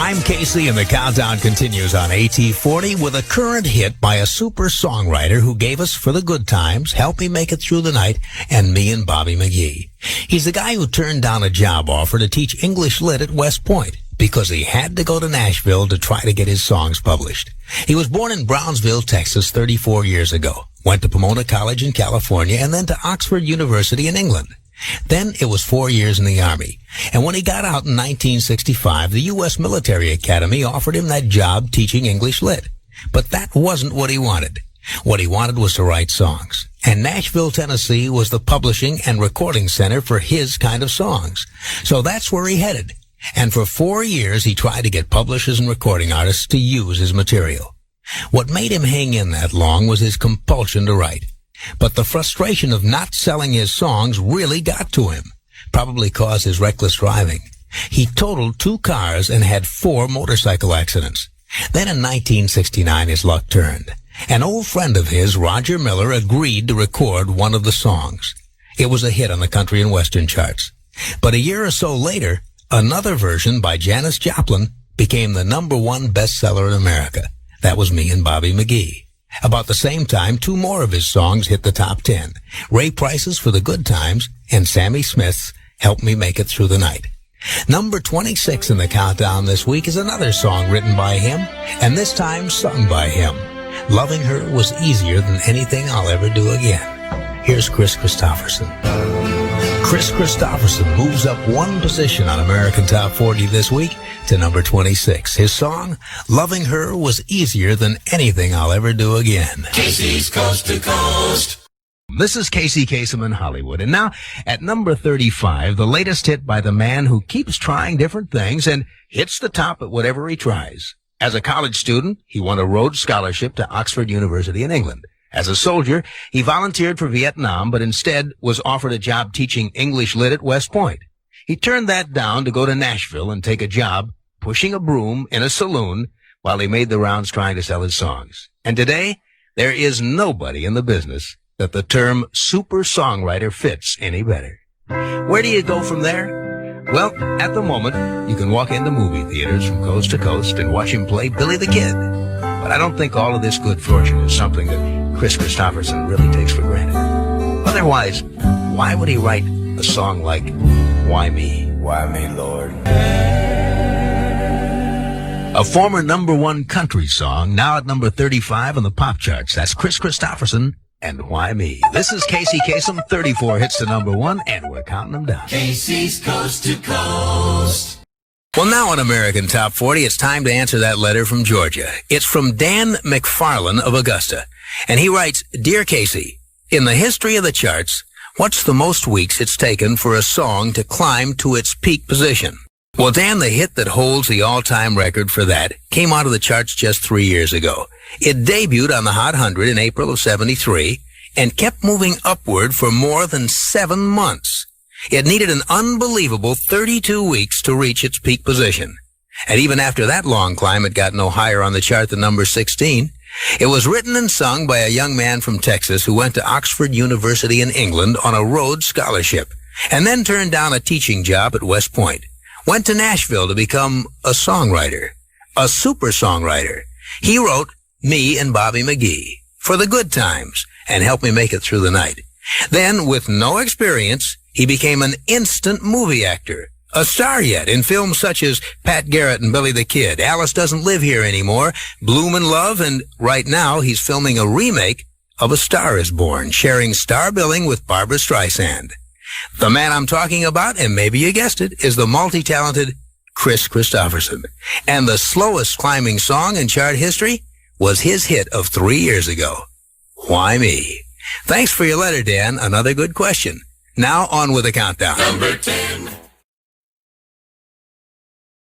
I'm Casey, and the countdown continues on AT40 with a current hit by a super songwriter who gave us For the Good Times, Help Me Make It Through the Night, and Me and Bobby McGee. He's the guy who turned down a job offer to teach English Lit at West Point because he had to go to Nashville to try to get his songs published. He was born in Brownsville, Texas, 34 years ago, went to Pomona College in California, and then to Oxford University in England. Then it was 4 years in the Army. And when he got out in 1965, the U.S. Military Academy offered him that job teaching English Lit. But that wasn't what he wanted. What he wanted was to write songs. And Nashville, Tennessee was the publishing and recording center for his kind of songs. So that's where he headed. And for 4 years, he tried to get publishers and recording artists to use his material. What made him hang in that long was his compulsion to write. But the frustration of not selling his songs really got to him, probably caused his reckless driving. He totaled 2 cars and had 4 motorcycle accidents. Then in 1969, his luck turned. An old friend of his, Roger Miller, agreed to record one of the songs. It was a hit on the country and western charts. But a year or so later, another version by Janis Joplin became the #1 bestseller in America. That was Me and Bobby McGee. About the same time, 2 more of his songs hit the top 10. Ray Price's For the Good Times and Sammy Smith's Help Me Make It Through the Night. Number 26 in the countdown this week is another song written by him, and this time sung by him. Loving Her Was Easier Than Anything I'll Ever Do Again. Here's Kris Kristofferson. Kris Kristofferson moves up 1 position on American Top 40 this week to number 26. His song, Loving Her Was Easier Than Anything I'll Ever Do Again. Casey's Coast to Coast. This is Casey Kasem in Hollywood. And now, at number 35, the latest hit by the man who keeps trying different things and hits the top at whatever he tries. As a college student, he won a Rhodes Scholarship to Oxford University in England. As a soldier, he volunteered for Vietnam, but instead was offered a job teaching English Lit at West Point. He turned that down to go to Nashville and take a job pushing a broom in a saloon while he made the rounds trying to sell his songs. And today, there is nobody in the business that the term super songwriter fits any better. Where do you go from there? Well, at the moment, you can walk into movie theaters from coast to coast and watch him play Billy the Kid. But I don't think all of this good fortune is something that Kris Kristofferson really takes for granted. Otherwise, why would he write a song like Why Me? Why me, Lord? A former #1 country song, now at number 35 on the pop charts. That's Kris Kristofferson and Why Me. This is Casey Kasem, 34 hits to #1, and we're counting them down. Casey's Coast to Coast. Well, now on American Top 40, it's time to answer that letter from Georgia. It's from Dan McFarlane of Augusta. And he writes, Dear Casey, in the history of the charts, what's the most weeks it's taken for a song to climb to its peak position? Well, Dan, the hit that holds the all-time record for that came out of the charts just 3 years ago. It debuted on the Hot 100 in April of '73 and kept moving upward for more than 7 months. It needed an unbelievable 32 weeks to reach its peak position. And even after that long climb, it got no higher on the chart than number 16. It was written and sung by a young man from Texas who went to Oxford University in England on a Rhodes Scholarship and then turned down a teaching job at West Point. Went to Nashville to become a songwriter, a super songwriter. He wrote Me and Bobby McGee, For the Good Times, and Help Me Make It Through the Night. Then, with no experience, he became an instant movie actor, a star yet in films such as Pat Garrett and Billy the Kid, Alice Doesn't Live Here Anymore, Bloom and Love, and right now he's filming a remake of A Star Is Born, sharing star billing with Barbra Streisand. The man I'm talking about, and maybe you guessed it, is the multi-talented Kris Kristofferson. And the slowest climbing song in chart history was his hit of 3 years ago, Why Me? Thanks for your letter, Dan. Another good question. Now on with the countdown. Number 10.